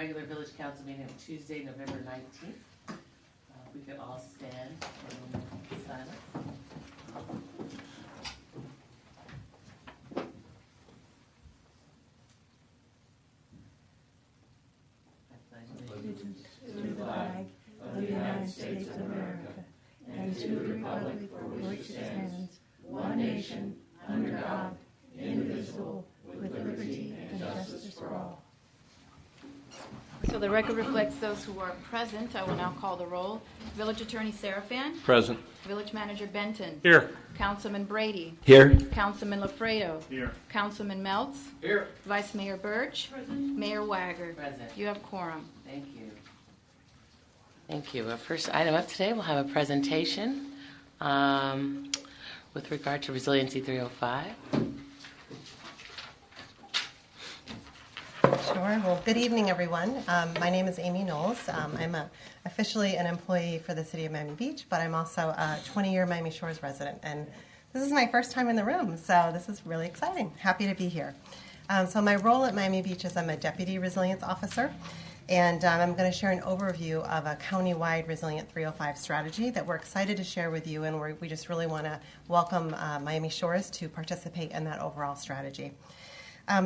regular village council meeting of Tuesday, November 19th. We could all stand in silence. Allegiance to the flag of the United States of America and to the republic for which it stands, one nation, under God, indivisible, with liberty and justice for all. So the record reflects those who are present. I will now call the roll. Village Attorney Serafan. Present. Village Manager Benton. Here. Councilman Brady. Here. Councilman Lafredo. Here. Councilman Meltz. Here. Vice Mayor Birch. Present. Mayor Wagger. Present. You have quorum. Thank you. Thank you. Our first item up today, we'll have a presentation with regard to Resiliency 305. Sure. Well, good evening, everyone. My name is Amy Knowles. I'm officially an employee for the City of Miami Beach, but I'm also a 20-year Miami Shores resident, and this is my first time in the room, so this is really exciting. Happy to be here. So my role at Miami Beach is I'm a Deputy Resilience Officer, and I'm going to share an overview of a county-wide Resilient 305 strategy that we're excited to share with you, and we just really want to welcome Miami Shores to participate in that overall strategy.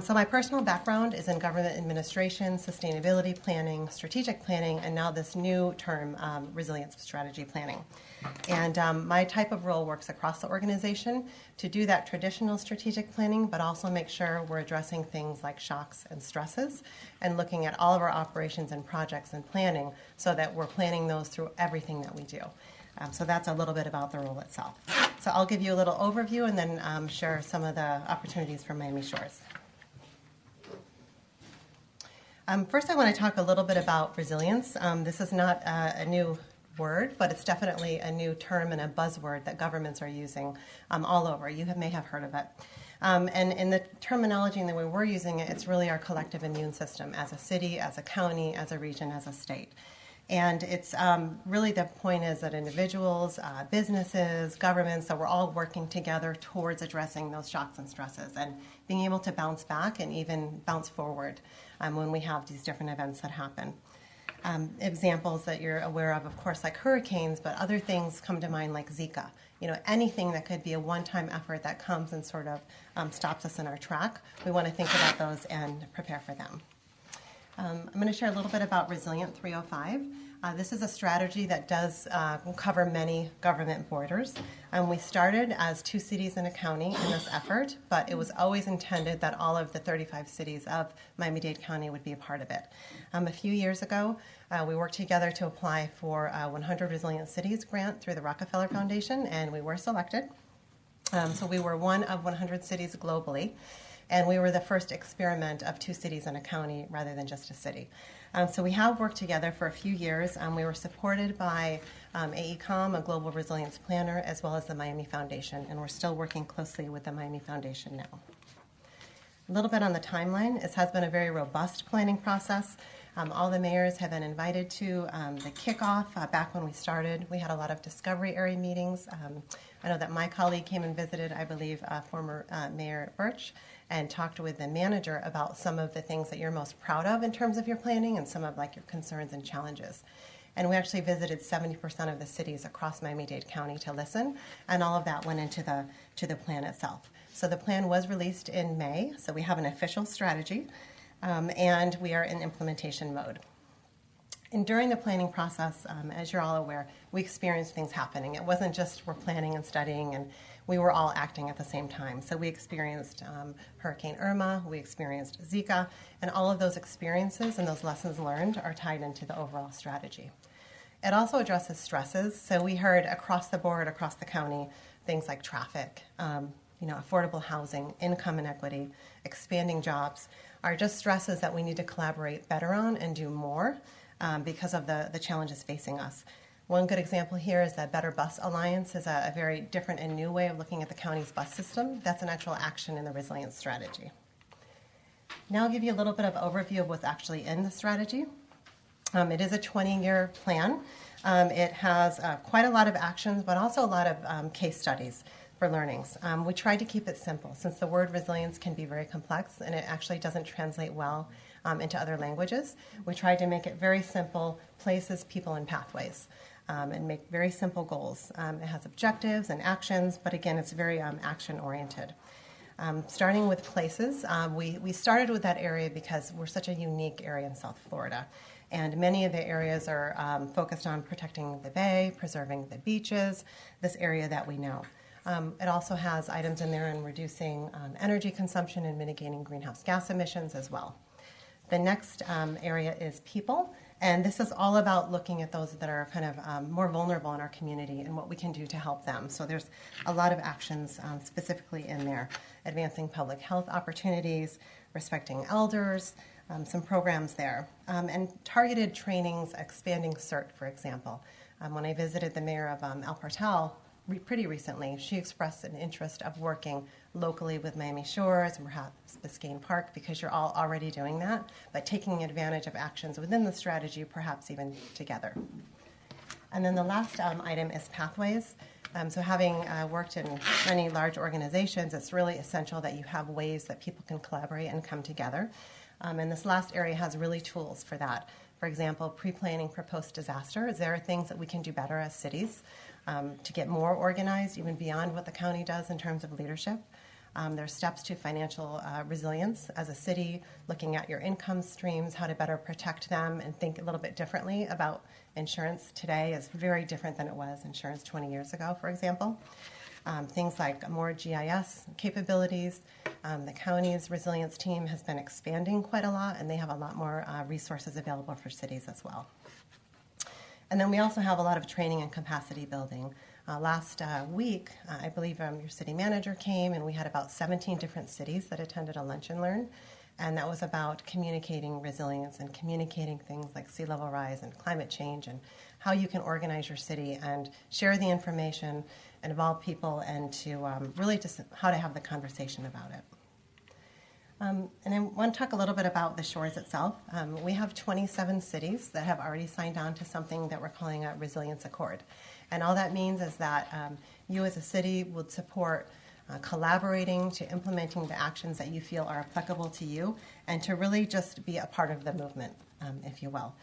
So my personal background is in government administration, sustainability planning, strategic planning, and now this new term, resilience strategy planning. And my type of role works across the organization to do that traditional strategic planning, but also make sure we're addressing things like shocks and stresses and looking at all of our operations and projects and planning so that we're planning those through everything that we do. So that's a little bit about the role itself. So I'll give you a little overview and then share some of the opportunities for Miami Shores. First, I want to talk a little bit about resilience. This is not a new word, but it's definitely a new term and a buzzword that governments are using all over. You may have heard of it. And in the terminology and the way we're using it, it's really our collective immune system as a city, as a county, as a region, as a state. And it's really the point is that individuals, businesses, governments, that we're all working together towards addressing those shocks and stresses and being able to bounce back and even bounce forward when we have these different events that happen. Examples that you're aware of course, like hurricanes, but other things come to mind like Zika. You know, anything that could be a one-time effort that comes and sort of stops us in our track, we want to think about those and prepare for them. I'm going to share a little bit about Resilient 305. This is a strategy that does cover many government borders. We started as 2 cities and a county in this effort, but it was always intended that all of the 35 cities of Miami-Dade County would be a part of it. A few years ago, we worked together to apply for a 100 Resilient Cities grant through the Rockefeller Foundation, and we were selected. So we were one of 100 cities globally. And we were the first experiment of 2 cities and a county rather than just a city. So we have worked together for a few years. We were supported by AECOM, a global resilience planner, as well as the Miami Foundation. And we're still working closely with the Miami Foundation now. A little bit on the timeline. This has been a very robust planning process. All the mayors have been invited to the kickoff. Back when we started, we had a lot of discovery area meetings. I know that my colleague came and visited, I believe, former Mayor Birch, and talked with the manager about some of the things that you're most proud of in terms of your planning and some of like your concerns and challenges. And we actually visited 70% of the cities across Miami-Dade County to listen, and all of that went into the plan itself. So the plan was released in May, so we have an official strategy, and we are in implementation mode. And during the planning process, as you're all aware, we experienced things happening. It wasn't just we're planning and studying, and we were all acting at the same time. So we experienced Hurricane Irma, we experienced Zika, and all of those experiences and those lessons learned are tied into the overall strategy. It also addresses stresses. So we heard across the board, across the county, things like traffic, affordable housing, income inequity, expanding jobs are just stresses that we need to collaborate better on and do more because of the challenges facing us. One good example here is that Better Bus Alliance is a very different and new way of looking at the county's bus system. That's an actual action in the resilience strategy. Now I'll give you a little bit of overview of what's actually in the strategy. It is a 20-year plan. It has quite a lot of actions, but also a lot of case studies for learnings. We tried to keep it simple since the word resilience can be very complex and it actually doesn't translate well into other languages. We tried to make it very simple: places, people, and pathways. And make very simple goals. It has objectives and actions, but again, it's very action-oriented. Starting with places, we started with that area because we're such a unique area in South Florida. And many of the areas are focused on protecting the bay, preserving the beaches, this area that we know. It also has items in there on reducing energy consumption and mitigating greenhouse gas emissions as well. The next area is people. And this is all about looking at those that are kind of more vulnerable in our community and what we can do to help them. So there's a lot of actions specifically in there: advancing public health opportunities, respecting elders, some programs there, and targeted trainings, expanding CERT, for example. When I visited the mayor of El Portal pretty recently, she expressed an interest of working locally with Miami Shores and perhaps Biscayne Park, because you're all already doing that, but taking advantage of actions within the strategy, perhaps even together. And then the last item is pathways. So having worked in many large organizations, it's really essential that you have ways that people can collaborate and come together. And this last area has really tools for that. For example, pre-planning for post-disaster. There are things that we can do better as cities to get more organized, even beyond what the county does in terms of leadership. There's steps to financial resilience as a city, looking at your income streams, how to better protect them, and think a little bit differently about insurance today is very different than it was insurance 20 years ago, for example. Things like more GIS capabilities. The county's resilience team has been expanding quite a lot, and they have a lot more resources available for cities as well. And then we also have a lot of training and capacity building. Last week, I believe your city manager came, and we had about 17 different cities that attended a lunch and learn, and that was about communicating resilience and communicating things like sea level rise and climate change and how you can organize your city and share the information and involve people, and to really just how to have the conversation about it. And I want to talk a little bit about the Shores itself. We have 27 cities that have already signed on to something that we're calling a Resilience Accord. And all that means is that you as a city would support collaborating to implementing the actions that you feel are applicable to you, and to really just be a part of the movement, if you will.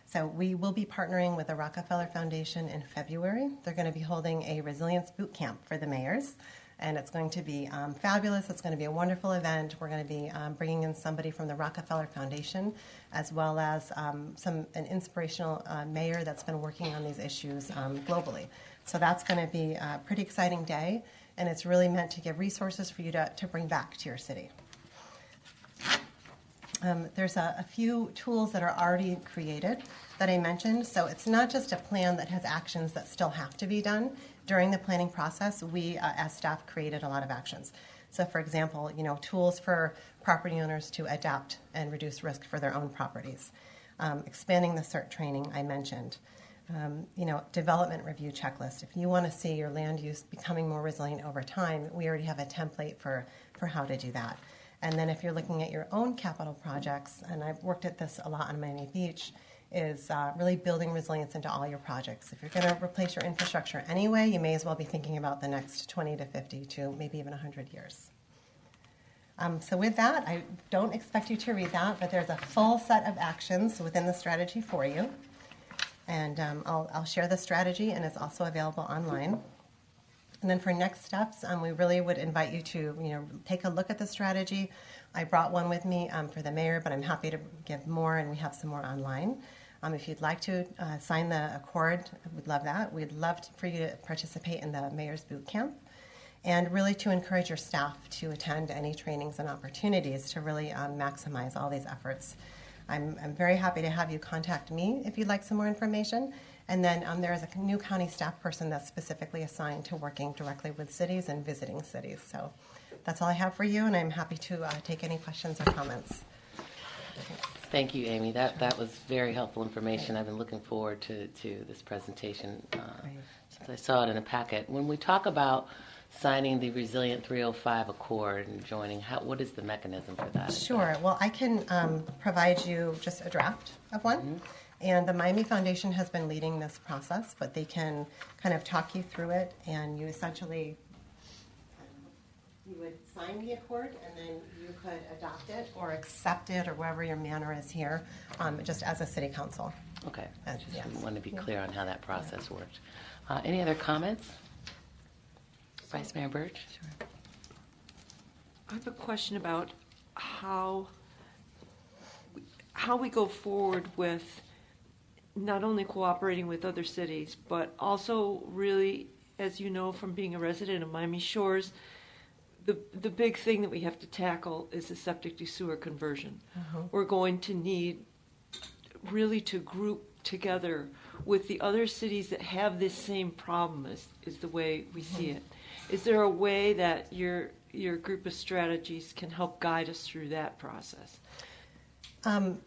So we will be partnering with the Rockefeller Foundation in February. They're going to be holding a resilience boot camp for the mayors, and it's going to be fabulous. It's going to be a wonderful event. We're going to be bringing in somebody from the Rockefeller Foundation, as well as an inspirational mayor that's been working on these issues globally. So that's going to be a pretty exciting day, and it's really meant to give resources for you to bring back to your city. There's a few tools that are already created that I mentioned. So it's not just a plan that has actions that still have to be done. During the planning process, we as staff created a lot of actions. So for example, tools for property owners to adapt and reduce risk for their own properties. Expanding the CERT training I mentioned. Development review checklist. If you want to see your land use becoming more resilient over time, we already have a template for how to do that. And then if you're looking at your own capital projects, and I've worked at this a lot on Miami Beach, is really building resilience into all your projects. If you're going to replace your infrastructure anyway, you may as well be thinking about the next 20 to 50 to maybe even 100 years. So with that, I don't expect you to read that, but there's a full set of actions within the strategy for you. And I'll share the strategy, and it's also available online. And then for next steps, we really would invite you to, take a look at the strategy. I brought one with me for the mayor, but I'm happy to give more, and we have some more online. If you'd like to sign the accord, we'd love that. We'd love for you to participate in the mayor's boot camp, and really to encourage your staff to attend any trainings and opportunities to really maximize all these efforts. I'm very happy to have you contact me if you'd like some more information. And then there is a new county staff person that's specifically assigned to working directly with cities and visiting cities. So that's all I have for you, and I'm happy to take any questions or comments. Thank you, Amy. That was very helpful information. I've been looking forward to this presentation since I saw it in a packet. When we talk about signing the Resilient 305 Accord and joining, what is the mechanism for that? Sure. Well, I can provide you just a draft of one. Mm-hmm. And the Miami Foundation has been leading this process, but they can kind of talk you through it, and you essentially you would sign the accord, and then you could adopt it or accept it, or whatever your manner is here, just as a city council. Okay, I just Yes. want to be clear on how that process worked. Any other comments? Vice Mayor Birch? I have a question about how we go forward with not only cooperating with other cities, but also really, as you know from being a resident of Miami Shores, the big thing that we have to tackle is the septic to sewer conversion. We're going to need really to group together with the other cities that have this same problem, is the way we see it. Is there a way that your group of strategies can help guide us through that process?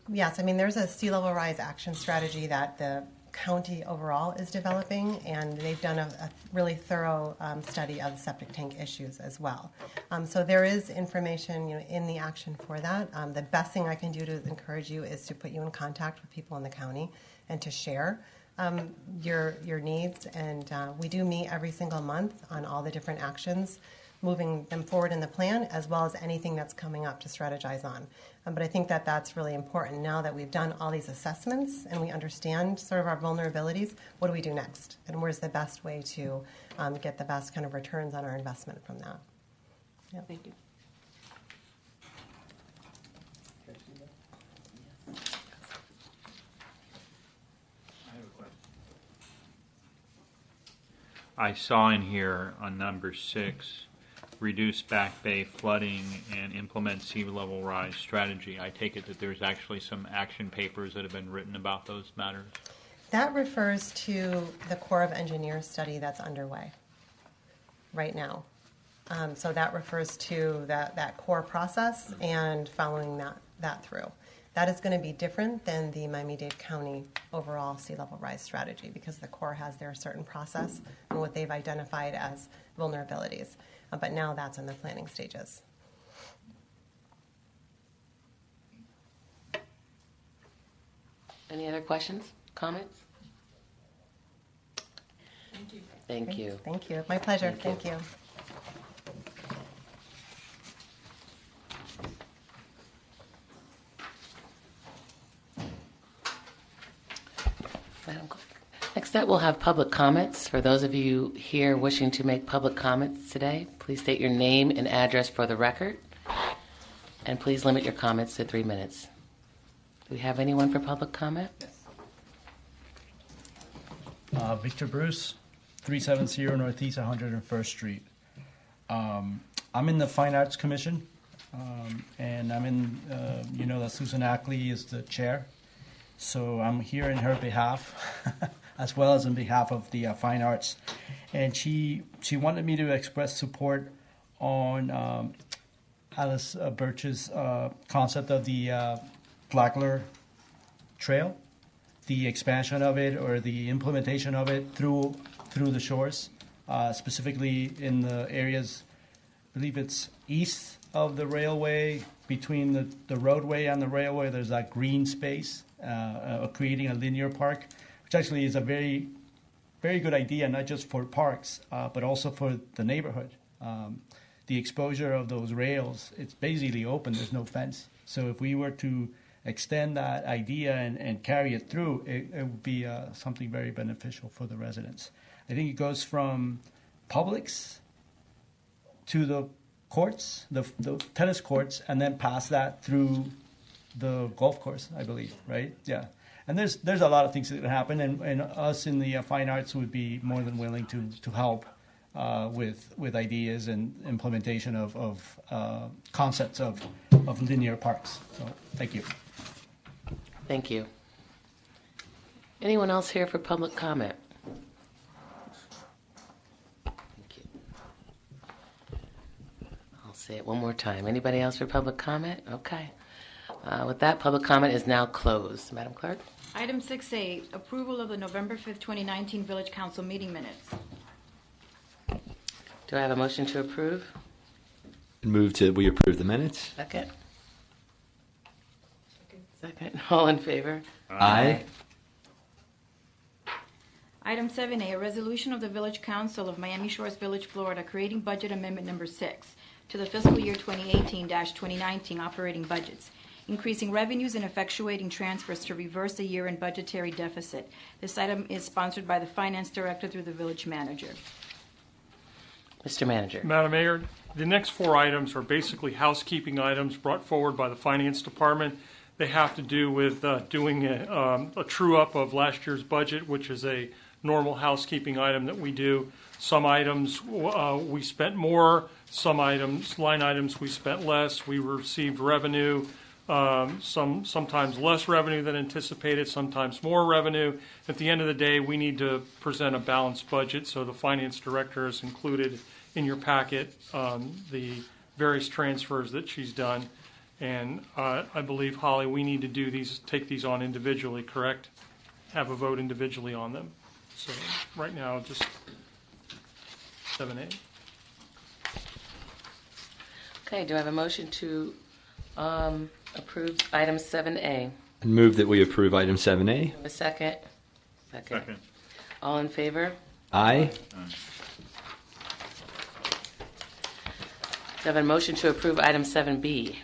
Yes, I mean, there's a sea level rise action strategy that the county overall is developing, and they've done a really thorough study of septic tank issues as well. So there is information, in the action for that. The best thing I can do to encourage you is to put you in contact with people in the county and to share your needs. And we do meet every single month on all the different actions, moving them forward in the plan, as well as anything that's coming up to strategize on. But I think that that's really important now that we've done all these assessments and we understand sort of our vulnerabilities. What do we do next? And where's the best way to get the best kind of returns on our investment from that? Yeah. Thank you. I saw in here on number 6, reduce back bay flooding and implement sea level rise strategy. I take it that there's actually some action papers that have been written about those matters. That refers to the Corps of Engineers study that's underway right now. So that refers to that core process and following that through. That is going to be different than the Miami-Dade County overall sea level rise strategy, because the Corps has their certain process and what they've identified as vulnerabilities. But now that's in the planning stages. Any other questions, comments? Thank you. Thank you. Thank you. My pleasure. Thank you. Thank you. Madam Clerk. Next up, we'll have public comments. For those of you here wishing to make public comments today, please state your name and address for the record. And please limit your comments to 3 minutes. Do we have anyone for public comment? Victor Bruce, 370 Northeast 101st Street. I'm in the Fine Arts Commission, and I'm in, that Susan Ackley is the chair. So I'm here in her behalf, as well as on behalf of the Fine Arts. And she wanted me to express support on Alice Birch's concept of the Flagler Trail, the expansion of it or the implementation of it through the shores, specifically in the areas, I believe it's east of the railway, between the roadway and the railway. There's that green space, creating a linear park, which actually is a very, very good idea, not just for parks, but also for the neighborhood. The exposure of those rails, it's basically open, there's no fence. So if we were to extend that idea and carry it through, it would be something very beneficial for the residents. I think it goes from Publix to the courts, the tennis courts, and then past that through the golf course, I believe, right? Yeah. And there's a lot of things that can happen, and us in the Fine Arts would be more than willing to help with ideas and implementation of concepts of linear parks. So thank you. Thank you. Anyone else here for public comment? Thank you. I'll say it one more time. Anybody else for public comment? Okay. With that, public comment is now closed. Madam Clerk? Item 6A, approval of the November 5th, 2019 Village Council meeting minutes. Do I have a motion to approve? Move to we approve the minutes. Second. Second. All in favor? Aye. Item 7A, a resolution of the Village Council of Miami Shores Village, Florida, creating budget amendment number 6 to the fiscal year 2018-2019 operating budgets, increasing revenues and effectuating transfers to reverse the year-end budgetary deficit. This item is sponsored by the Finance Director through the Village Manager. Mr. Manager. Madam Mayor, the next 4 items are basically housekeeping items brought forward by the Finance Department. They have to do with doing a true-up of last year's budget, which is a normal housekeeping item that we do. Some items we spent more, some items, line items, we spent less. We received revenue, sometimes less revenue than anticipated, sometimes more revenue. At the end of the day, we need to present a balanced budget, so the Finance Director has included in your packet the various transfers that she's done. And I believe, Holly, we need to do these, take these on individually, correct? Have a vote individually on them. So right now, just 7A. Okay, do I have a motion to approve item 7A? And move that we approve item 7A. Have a second? Second. All in favor? Aye. Do I have a motion to approve item 7B?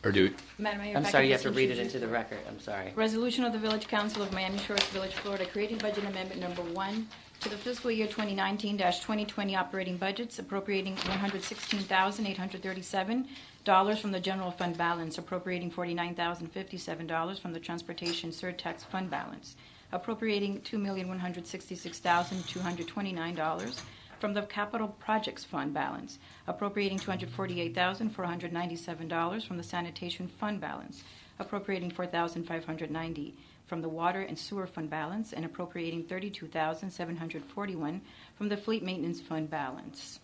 Or do Madam Mayor, if I'm I sorry, could you have just to read it introduce- into the record. I'm sorry. Resolution of the Village Council of Miami Shores Village, Florida, creating budget amendment number 1 to the fiscal year 2019-2020 operating budgets, appropriating $116,837 from the general fund balance, appropriating $49,057 from the transportation surtax fund balance, appropriating $2,166,229 from the capital projects fund balance, appropriating $248,497 from the sanitation fund balance, appropriating $4,590 from the water and sewer fund balance, and appropriating $32,741 from the fleet maintenance fund balance.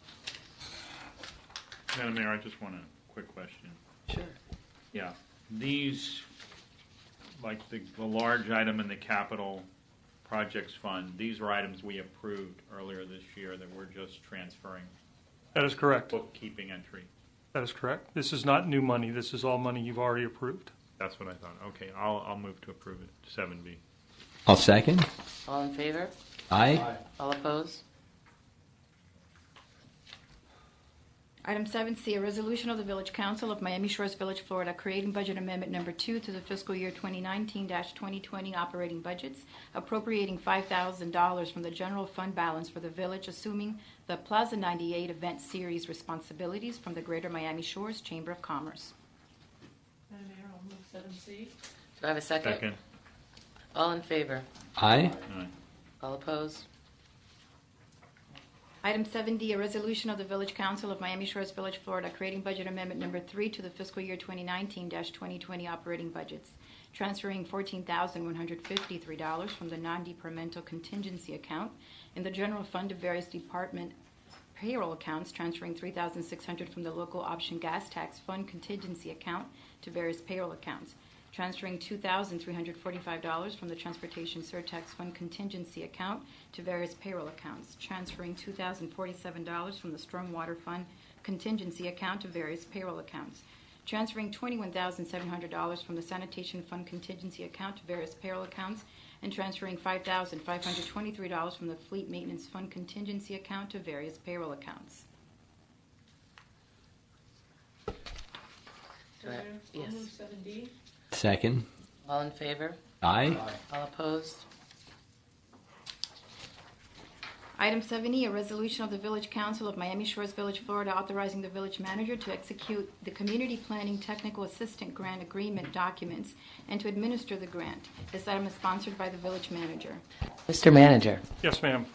Madam Mayor, I just want a quick question. Sure. Yeah, these, like the large item in the capital projects fund, these are items we approved earlier this year that we're just transferring. That is correct. Bookkeeping entry. That is correct. This is not new money. This is all money you've already approved. That's what I thought. Okay, I'll move to approve it. 7B. I'll second. All in favor? Aye. All opposed? Item 7C, a resolution of the Village Council of Miami Shores Village, Florida, creating budget amendment number 2 to the fiscal year 2019-2020 operating budgets, appropriating $5,000 from the general fund balance for the village, assuming the Plaza 98 event series responsibilities from the Greater Miami Shores Chamber of Commerce. Madam Mayor, I'll move 7C. Do I have a second? Second. All in favor? Aye. Aye. All opposed? Item 7D, a resolution of the Village Council of Miami Shores Village, Florida, creating budget amendment number 3 to the fiscal year 2019-2020 operating budgets, transferring $14,153 from the non-departmental contingency account in the general fund to various department payroll accounts, transferring $3,600 from the local option gas tax fund contingency account to various payroll accounts, transferring $2,345 from the transportation surtax fund contingency account to various payroll accounts, transferring $2,047 from the stormwater fund contingency account to various payroll accounts, transferring $21,700 from the sanitation fund contingency account to various payroll accounts, and transferring $5,523 from the fleet maintenance fund contingency account to various payroll accounts. Yes. 7D. Second. All in favor? Aye. All opposed? Item 7E, a resolution of the Village Council of Miami Shores Village, Florida, authorizing the village manager to execute the Community Planning Technical Assistant Grant Agreement documents and to administer the grant. This item is sponsored by the village manager. Mr. Manager. Yes, ma'am.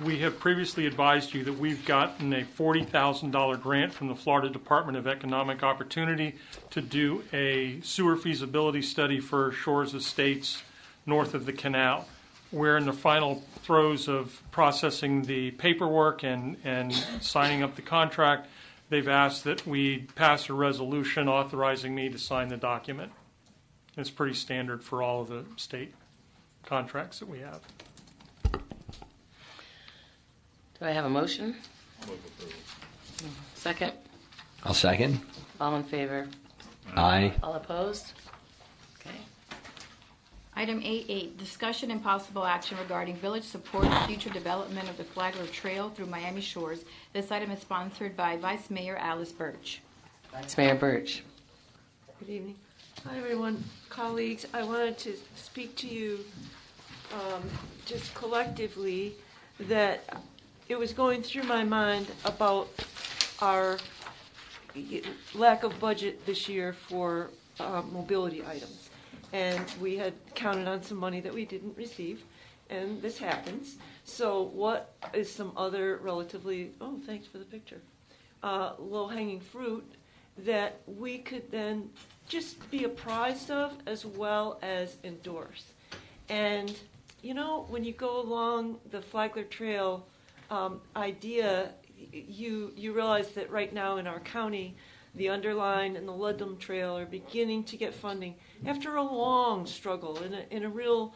We have previously advised you that we've gotten a $40,000 grant from the Florida Department of Economic Opportunity to do a sewer feasibility study for Shores Estates north of the canal. We're in the final throes of processing the paperwork and signing up the contract. They've asked that we pass a resolution authorizing me to sign the document. It's pretty standard for all of the state contracts that we have. Do I have a motion? Second? I'll second. All in favor? Aye. All opposed? Okay. Item A8, discussion and possible action regarding village support and future development of the Flagler Trail through Miami Shores. This item is sponsored by Vice Mayor Alice Birch. Vice Mayor Birch. Good evening. Hi, everyone. Colleagues, I wanted to speak to you just collectively that it was going through my mind about our lack of budget this year for mobility items. And we had counted on some money that we didn't receive, and this happens. So what is some other relatively, oh, thanks for the picture, low-hanging fruit that we could then just be apprised of as well as endorse? And, you know, when you go along the Flagler Trail idea, you realize that right now in our county, the Underline and the Ludlam Trail are beginning to get funding after a long struggle in a real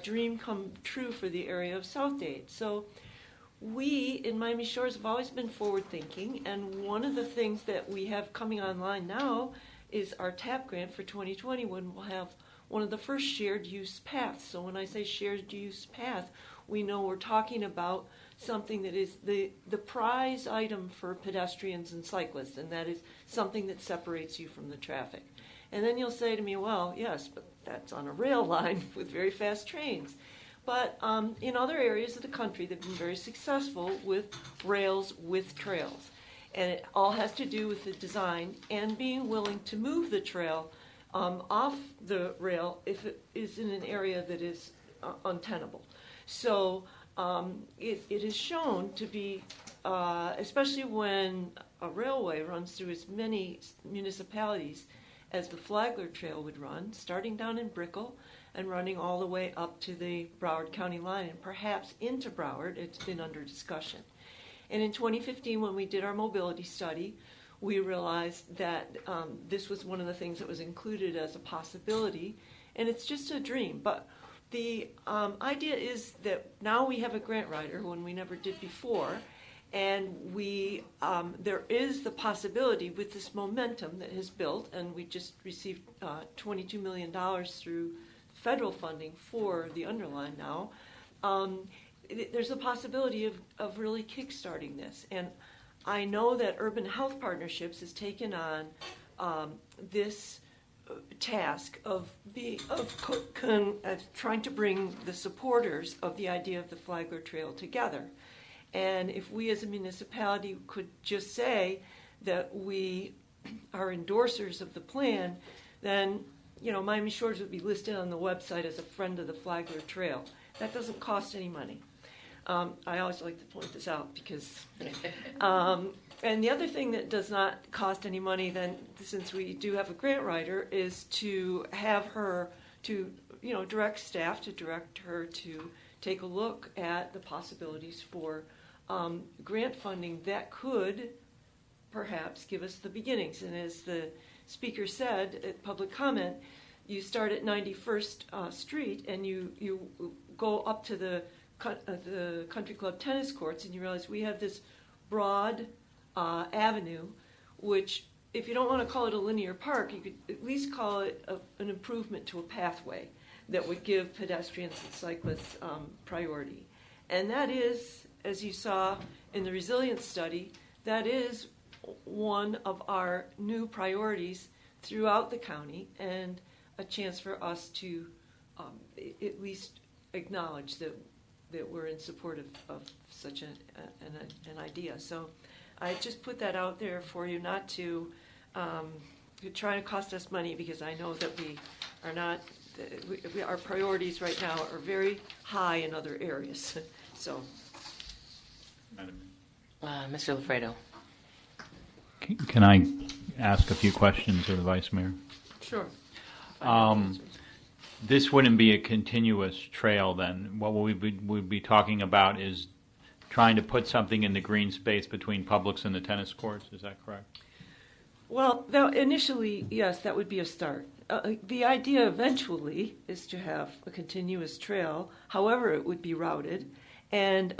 dream come true for the area of South Dade. So we in Miami Shores have always been forward thinking, and one of the things that we have coming online now is our TAP grant for 2020, when we'll have one of the first shared use paths. So when I say shared use path, we know we're talking about something that is the prize item for pedestrians and cyclists, and that is something that separates you from the traffic. And then you'll say to me, well, yes, but that's on a rail line with very fast trains. But in other areas of the country, they've been very successful with rails with trails. And it all has to do with the design and being willing to move the trail off the rail if it is in an area that is untenable. So it is shown to be, especially when a railway runs through as many municipalities as the Flagler Trail would run, starting down in Brickell and running all the way up to the Broward County line and perhaps into Broward. It's been under discussion. And in 2015, when we did our mobility study, we realized that this was one of the things that was included as a possibility, and it's just a dream. But the idea is that now we have a grant writer when we never did before, and we there is the possibility with this momentum that has built, and we just received $22 million through federal funding for the Underline now. There's a possibility of really kickstarting this, and I know that Urban Health Partnerships has taken on this task of trying to bring the supporters of the idea of the Flagler Trail together. And if we as a municipality could just say that we are endorsers of the plan, then Miami Shores would be listed on the website as a friend of the Flagler Trail. That doesn't cost any money. I always like to point this out because and the other thing that does not cost any money, then, since we do have a grant writer, is to have her to, direct staff to direct her to take a look at the possibilities for grant funding that could perhaps give us the beginnings. And as the speaker said at public comment, you start at 91st Street and you go up to the Country Club tennis courts, and you realize we have this broad avenue, which, if you don't want to call it a linear park, you could at least call it an improvement to a pathway that would give pedestrians and cyclists priority. And that is, as you saw in the resilience study, that is one of our new priorities throughout the county, and a chance for us to at least acknowledge that we're in support of such an idea. So I just put that out there for you, not to try to cost us money, because I know that we are not, our priorities right now are very high in other areas. So, Mr. Lafredo. Can I ask a few questions of the Vice Mayor? sure. This wouldn't be a continuous trail then. What we'd be talking about is trying to put something in the green space between Publix and the tennis courts. Is that correct? Well, initially, yes, that would be a start. The idea eventually is to have a continuous trail, however it would be routed. And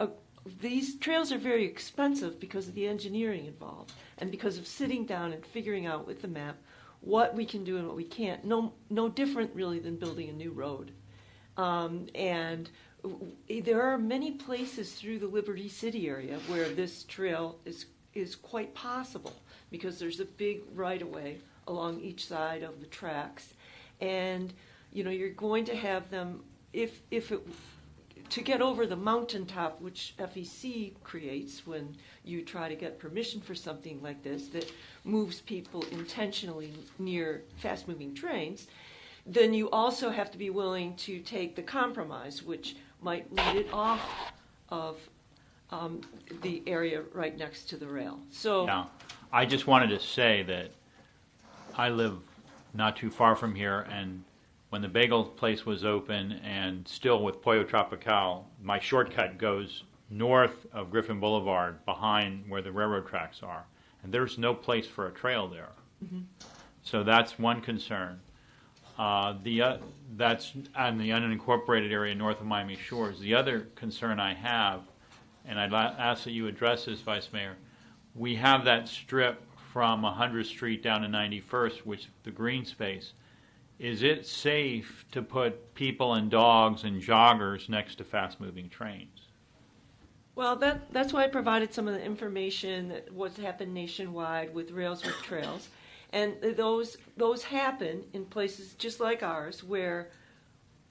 these trails are very expensive because of the engineering involved and because of sitting down and figuring out with the map what we can do and what we can't. No different really than building a new road. There are many places through the Liberty City area where this trail is quite possible because there's a big right-of-way along each side of the tracks. And, you're going to have them, to get over the mountaintop, which FEC creates when you try to get permission for something like this that moves people intentionally near fast-moving trains, then you also have to be willing to take the compromise, which might lead it off of the area right next to the rail. So, Now, I just wanted to say that I live not too far from here, and when the bagel place was open and still with Pollo Tropical, my shortcut goes north of Griffin Boulevard behind where the railroad tracks are. And there's no place for a trail there. Mm-hmm. So that's one concern. That's on the unincorporated area north of Miami Shores. The other concern I have, and I'd ask that you address this, Vice Mayor, we have that strip from 100th Street down to 91st, which the green space. Is it safe to put people and dogs and joggers next to fast-moving trains? well, that's why I provided some of the information that what's happened nationwide with Rails with Trails. And those happen in places just like ours where,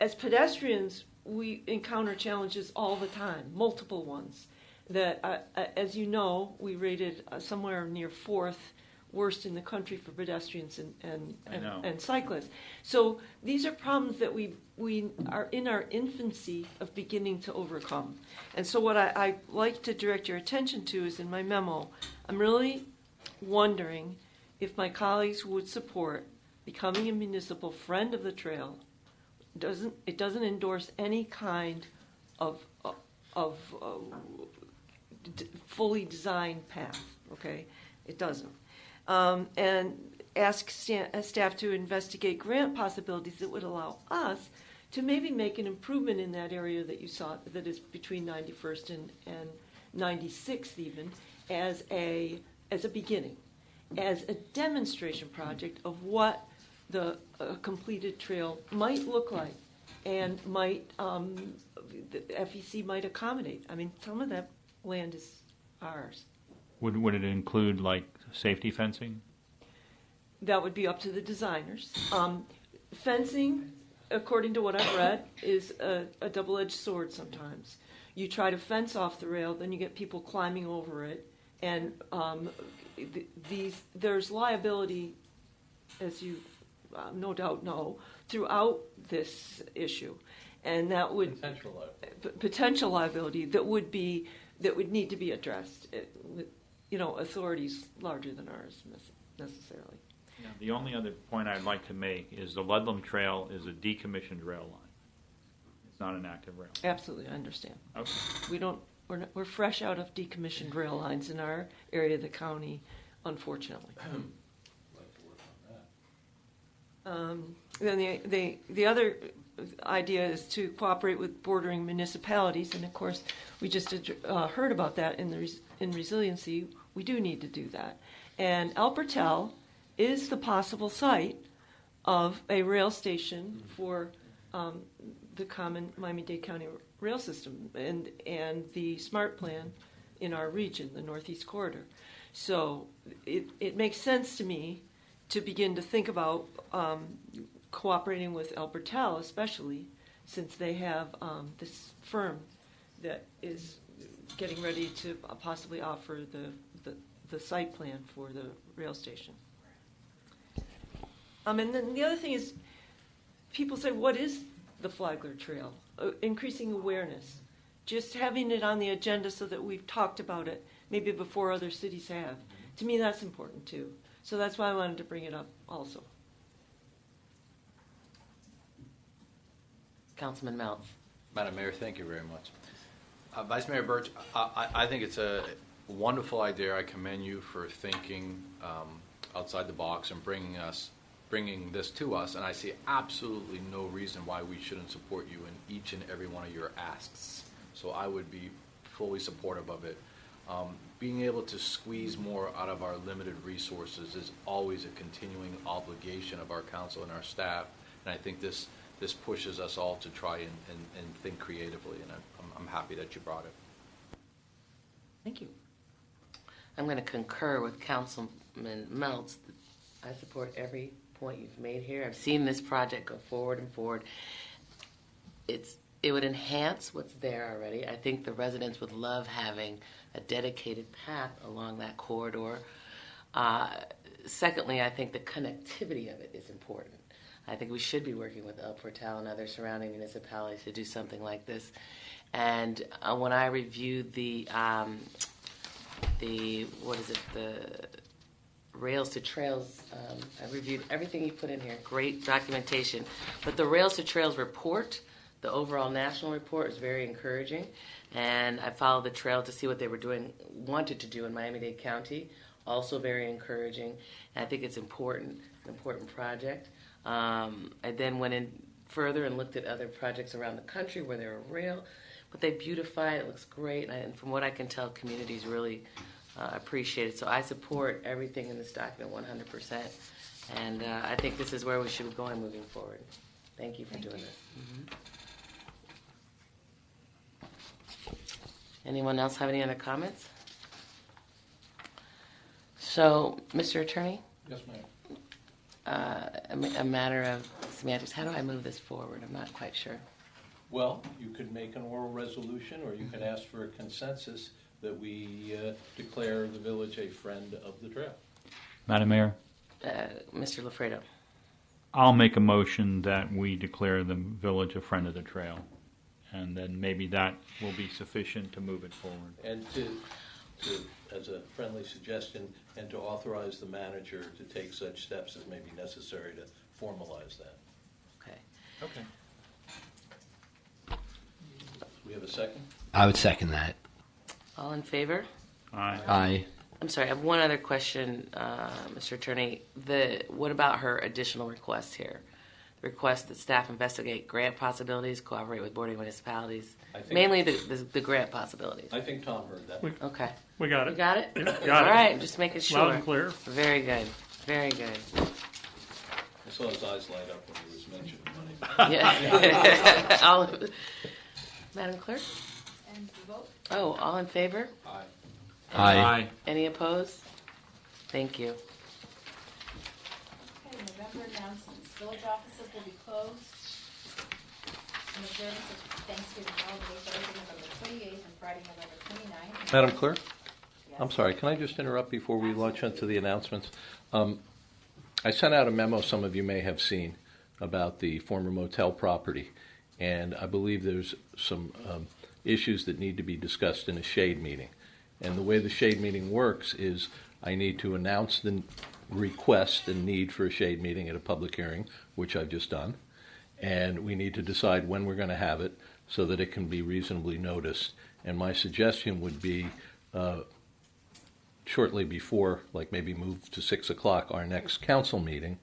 as pedestrians, we encounter challenges all the time, multiple ones. That, as you know, we rated somewhere near 4th worst in the country for pedestrians and cyclists. So these are problems that we are in our infancy of beginning to overcome. And so what I like to direct your attention to is in my memo, I'm really wondering if my colleagues would support becoming a municipal friend of the trail. It doesn't endorse any kind of fully designed path, okay? It doesn't. And ask staff to investigate grant possibilities that would allow us to maybe make an improvement in that area that you saw that is between 91st and 96th even as a beginning, as a demonstration project of what the completed trail might look like and might the FEC might accommodate. I mean, some of that land is ours. Would it include like safety fencing? That would be up to the designers. Fencing, according to what I've read, is a double-edged sword sometimes. You try to fence off the rail, then you get people climbing over it, and there's liability, as you no doubt know, throughout this issue, and that would potential liability that would need to be addressed with authorities larger than ours necessarily. Yeah, the only other point I'd like to make is the Ludlam Trail is a decommissioned rail line. It's not an active rail. Absolutely, I understand. Okay. We're fresh out of decommissioned rail lines in our area of the county, unfortunately. Then the other idea is to cooperate with bordering municipalities, and of course, we just heard about that in resiliency. We do need to do that, and Albertel is the possible site of a rail station for the common Miami-Dade County rail system and the SMART plan in our region, the Northeast Corridor. So it makes sense to me to begin to think about cooperating with Albertel, especially since they have this firm that is getting ready to possibly offer the site plan for the rail station. And then the other thing is, people say, what is the Flagler Trail? Increasing awareness. Just having it on the agenda so that we've talked about it, maybe before other cities have. To me, that's important too. So that's why I wanted to bring it up also. Councilman Meltz. Madam Mayor, thank you very much. Vice Mayor Birch, I think it's a wonderful idea. I commend you for thinking outside the box and bringing this to us, and I see absolutely no reason why we shouldn't support you in each and every one of your asks. So I would be fully supportive of it. being able to squeeze more out of our limited resources is always a continuing obligation of our council and our staff. And I think this pushes us all to try and think creatively, and I'm happy that you brought it. Thank you. I'm going to concur with Councilman Meltz. I support every point you've made here. I've seen this project go forward and forward. It would enhance what's there already. I think the residents would love having a dedicated path along that corridor. Secondly, I think the connectivity of it is important. I think we should be working with El Portal and other surrounding municipalities to do something like this. And when I reviewed the Rails to Trails, I reviewed everything you put in here. Great documentation. But the Rails to Trails report, the overall national report, is very encouraging. And I followed the trail to see what they were wanted to do in Miami-Dade County. Also very encouraging. And I think it's an important project. I then went in further and looked at other projects around the country where there are rail, but they beautify it. It looks great. And from what I can tell, communities really appreciate it. So I support everything in this document 100%. And I think this is where we should be going moving forward. Thank you for doing this. Mm-hmm. Anyone else have any other comments? So, Mr. Attorney? Yes, ma'am. A matter of semantics. How do I move this forward? I'm not quite sure. Well, you could make an oral resolution, or you could ask for a consensus that we declare the village a friend of the trail. Madam Mayor, Mr. Lafredo. I'll make a motion that we declare the village a friend of the trail, and then maybe that will be sufficient to move it forward. And to as a friendly suggestion, and to authorize the manager to take such steps as may be necessary to formalize that. Okay. Okay. Do we have a second? I would second that. All in favor? Aye. Aye. I'm sorry, I have one other question, Mr. Attorney. What about her additional request here? The request that staff investigate grant possibilities, cooperate with bordering municipalities, mainly the grant possibilities. I think Tom heard that. Okay. We got it. You got it? Yeah, got All it. right, just making sure. Loud and clear. Very good. Very good. I saw his eyes light up when he was mentioning money. Yeah. Madam Clerk? And the vote? Oh, all in favor? Aye. Aye. Any opposed? Thank you. Okay, November announcements. Village offices will be closed in observance of Thanksgiving holiday, Thursday, November 28th, and Friday, November 29th. Madam Clerk? Yes. I'm sorry, can I just interrupt before we launch into the announcements? I sent out a memo some of you may have seen about the former motel property, and I believe there's some issues that need to be discussed in a shade meeting. And the way the shade meeting works is I need to announce the request and need for a shade meeting at a public hearing, which I've just done, and we need to decide when we're going to have it so that it can be reasonably noticed. And my suggestion would be shortly before, like maybe move to 6 o'clock, our next council meeting.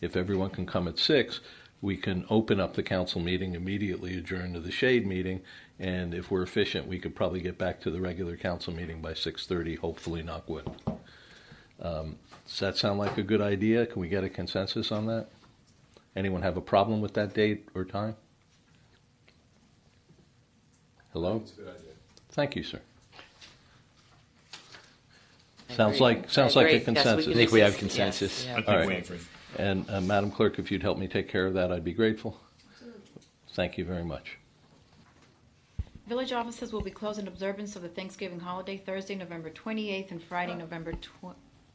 If everyone can come at 6, we can open up the council meeting, immediately adjourn to the shade meeting, and if we're efficient, we could probably get back to the regular council meeting by 6:30, hopefully, knock wood. Does that sound like a good idea? Can we get a consensus on that? Anyone have a problem with that date or time? Hello? That's a good idea. Thank you, sir. I Sounds agree. like I a agree. Yes, consensus. I think we have yes, consensus. yeah. I think All we right. agree. And Madam Clerk, if you'd help me take care of that, I'd be grateful. Thank you very much. Village offices will be closed in observance of the Thanksgiving holiday, Thursday, November 28th, and Friday, November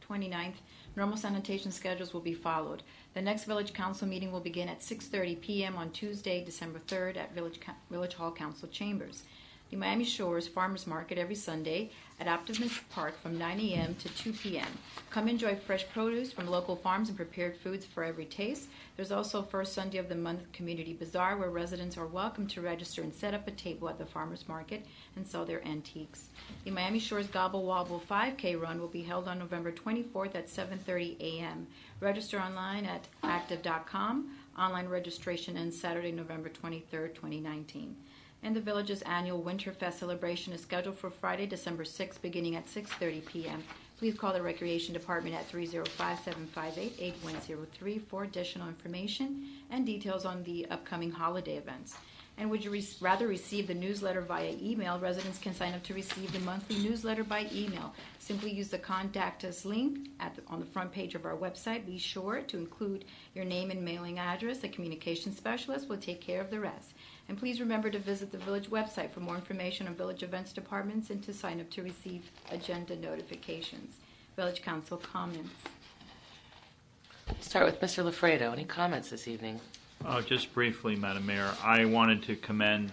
29th. Normal sanitation schedules will be followed. The next Village Council meeting will begin at 6:30 p.m. on Tuesday, December 3rd at Village Hall Council Chambers. The Miami Shores Farmers Market every Sunday at Optimus Park from 9 a.m. to 2 p.m. Come enjoy fresh produce from local farms and prepared foods for every taste. There's also first Sunday of the month Community Bazaar, where residents are welcome to register and set up a table at the farmers market and sell their antiques. The Miami Shores Gobble Wobble 5K run will be held on November 24th at 7:30 a.m. Register online at active.com. Online registration ends Saturday, November 23rd, 2019. And the village's annual Winterfest celebration is scheduled for Friday, December 6th, beginning at 6:30 p.m. Please call the Recreation Department at 305-758-8103 for additional information and details on the upcoming holiday events. And would you rather receive the newsletter via email? Residents can sign up to receive the monthly newsletter by email. Simply use the Contact Us link on the front page of our website. Be sure to include your name and mailing address. The communication specialist will take care of the rest. And please remember to visit the village website for more information on village events departments and to sign up to receive agenda notifications. Village Council comments. Start with Mr. Lafredo. Any comments this evening? Just briefly, Madam Mayor, I wanted to commend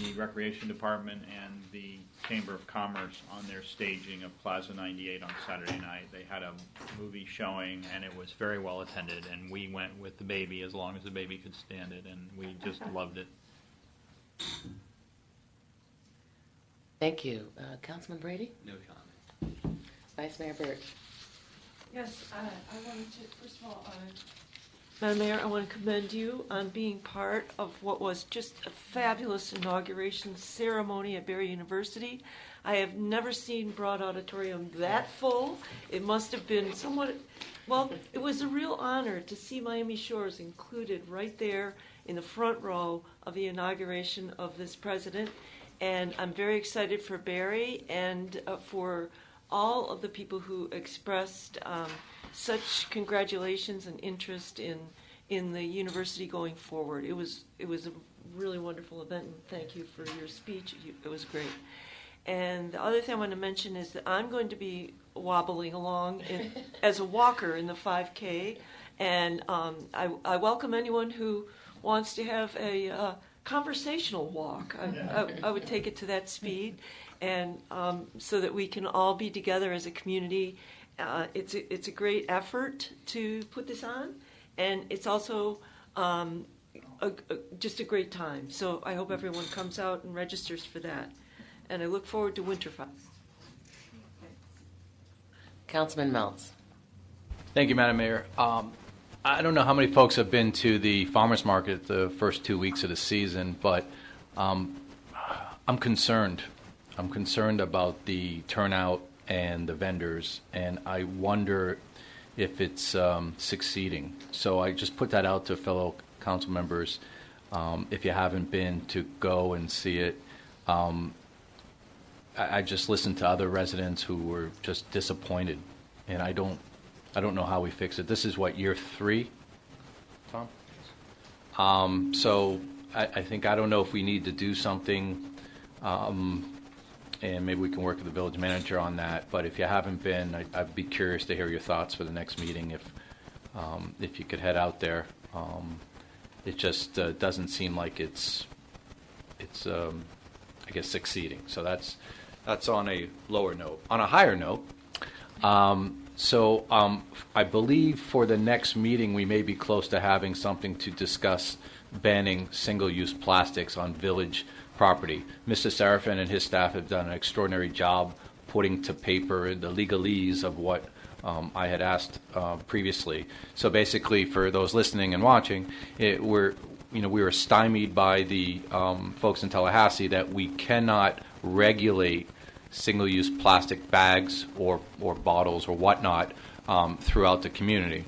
the Recreation Department and the Chamber of Commerce on their staging of Plaza 98 on Saturday night. They had a movie showing, and it was very well attended, and we went with the baby as long as the baby could stand it, and we just loved it. Thank you. Councilman Brady? No comment. Vice Mayor Birch? Yes, I wanted to, first of all, Madam Mayor, I want to commend you on being part of what was just a fabulous inauguration ceremony at Barry University. I have never seen Broad Auditorium that full. It must have been somewhat, well, it was a real honor to see Miami Shores included right there in the front row of the inauguration of this president. And I'm very excited for Barry and for all of the people who expressed such congratulations and interest in the university going forward. It was a really wonderful event, and thank you for your speech. It was great. And the other thing I want to mention is that I'm going to be wobbling along as a walker in the 5K, and I welcome anyone who wants to have a conversational walk. I would take it to that speed, and so that we can all be together as a community. It's a great effort to put this on, and it's also just a great time. So I hope everyone comes out and registers for that. And I look forward to Winterfest. Councilman Meltz? Thank you, Madam Mayor. I don't know how many folks have been to the farmers market the first 2 weeks of the season, but I'm concerned. I'm concerned about the turnout and the vendors, and I wonder if it's succeeding. So I just put that out to fellow council members. If you haven't been, to go and see it. I just listened to other residents who were just disappointed, and I don't know how we fix it. This is what, year 3, Tom? So I think, I don't know if we need to do something, and maybe we can work with the village manager on that. But if you haven't been, I'd be curious to hear your thoughts for the next meeting. If you could head out there, it just doesn't seem like it's I guess succeeding. So that's on a lower note. On a higher note, I believe for the next meeting we may be close to having something to discuss banning single-use plastics on village property. Mr. Serafin and his staff have done an extraordinary job putting to paper the legalese of what I had asked previously. So basically, for those listening and watching, we were stymied by the folks in Tallahassee that we cannot regulate single-use plastic bags or bottles or whatnot throughout the community,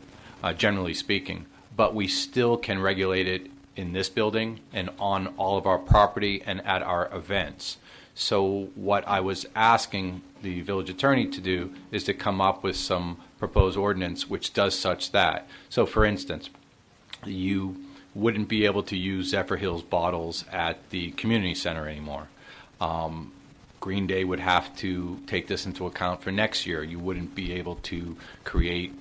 generally speaking. But we still can regulate it in this building and on all of our property and at our events. So what I was asking the village attorney to do is to come up with some proposed ordinance which does such that. So for instance, you wouldn't be able to use Zephyr Hills bottles at the community center anymore. Green Day would have to take this into account for next year. You wouldn't be able to create,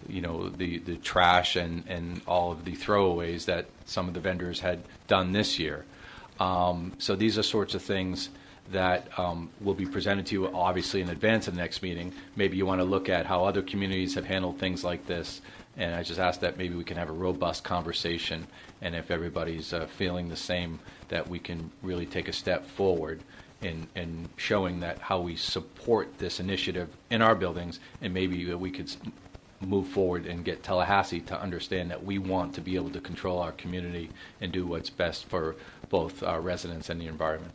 the trash and all of the throwaways that some of the vendors had done this year. So these are sorts of things that will be presented to you, obviously, in advance of the next meeting. Maybe you want to look at how other communities have handled things like this. And I just ask that maybe we can have a robust conversation, and if everybody's feeling the same, that we can really take a step forward in showing that how we support this initiative in our buildings, and maybe we could move forward and get Tallahassee to understand that we want to be able to control our community and do what's best for both our residents and the environment.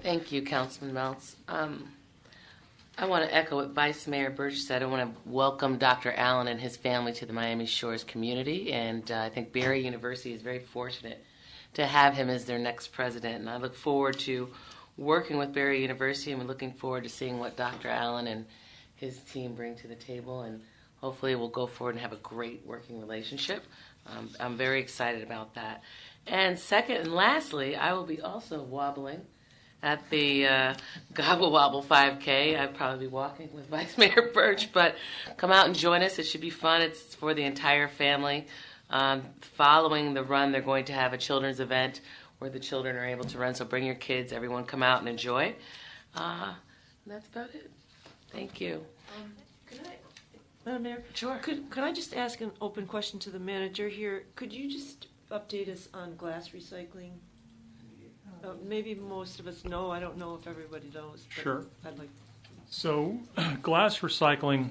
Thank you, Councilman Meltz. I want to echo what Vice Mayor Birch said. I want to welcome Dr. Allen and his family to the Miami Shores community, and I think Barry University is very fortunate to have him as their next president. And I look forward to working with Barry University, and we're looking forward to seeing what Dr. Allen and his team bring to the table, and hopefully we'll go forward and have a great working relationship. I'm very excited about that. And second and lastly, I will be also wobbling at the Gobble Wobble 5K. I'd probably be walking with Vice Mayor Birch, but come out and join us. It should be fun. It's for the entire family. Following the run, they're going to have a children's event where the children are able to run. So bring your kids. Everyone come out and enjoy. That's about it. Thank you. Madam Mayor? Sure. Could I just ask an open question to the manager here? Could you just update us on glass recycling? Maybe most of us know. I don't know if everybody knows. But Sure. I'd like. So, glass recycling,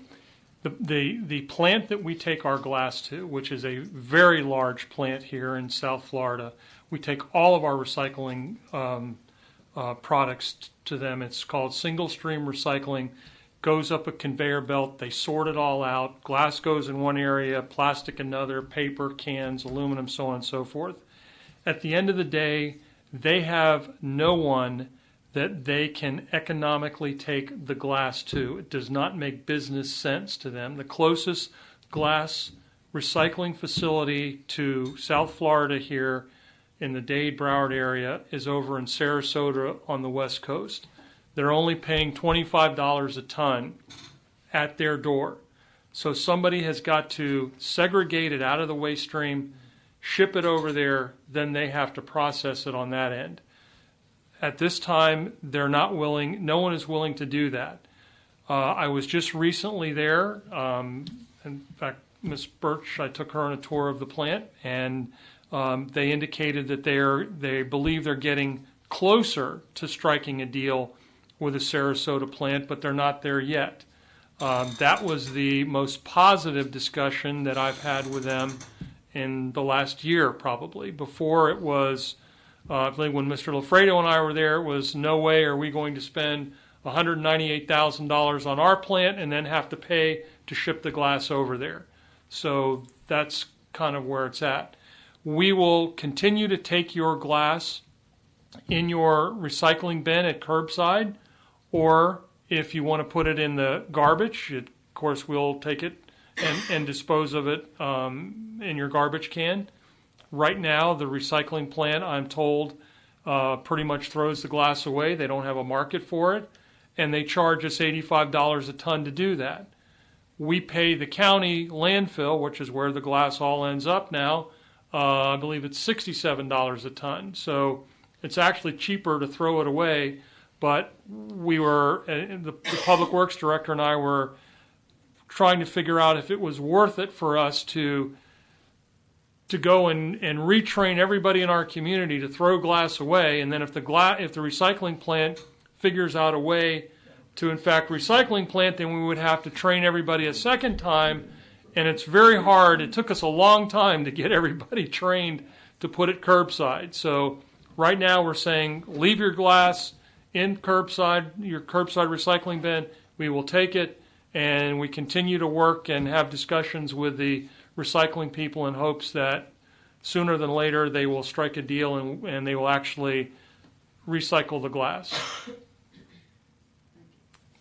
the plant that we take our glass to, which is a very large plant here in South Florida, we take all of our recycling products to them. It's called single stream recycling. Goes up a conveyor belt. They sort it all out. Glass goes in one area, plastic another, paper, cans, aluminum, so on and so forth. At the end of the day, they have no one that they can economically take the glass to. It does not make business sense to them. The closest glass recycling facility to South Florida here in the Dade-Broward area is over in Sarasota on the West Coast. They're only paying $25 a ton at their door. So somebody has got to segregate it out of the waste stream, ship it over there, then they have to process it on that end. At this time, they're not willing, no one is willing to do that. I was just recently there. In fact, Ms. Birch, I took her on a tour of the plant, and they indicated that they believe they're getting closer to striking a deal with the Sarasota plant, but they're not there yet. That was the most positive discussion that I've had with them in the last year, probably. Before it was, I believe when Mr. Lafredo and I were there, it was no way are we going to spend $198,000 on our plant and then have to pay to ship the glass over there. So that's kind of where it's at. We will continue to take your glass in your recycling bin at curbside, or if you want to put it in the garbage, of course we'll take it and dispose of it in your garbage can. Right now, the recycling plant, I'm told, pretty much throws the glass away. They don't have a market for it, and they charge us $85 a ton to do that. We pay the county landfill, which is where the glass all ends up now, I believe it's $67 a ton. So it's actually cheaper to throw it away, but we were, the Public Works Director and I were trying to figure out if it was worth it for us to go and retrain everybody in our community to throw glass away, and then if the recycling plant figures out a way to in fact recycling plant, then we would have to train everybody a second time, and it's very hard. It took us a long time to get everybody trained to put it curbside. So right now we're saying leave your glass in curbside, your curbside recycling bin. We will take it, and we continue to work and have discussions with the recycling people in hopes that sooner than later they will strike a deal and they will actually recycle the glass.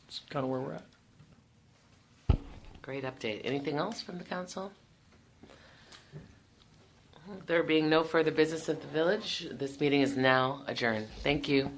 That's kind of where we're at. Great update. Anything else from the council? There being no further business at the village, this meeting is now adjourned. Thank you.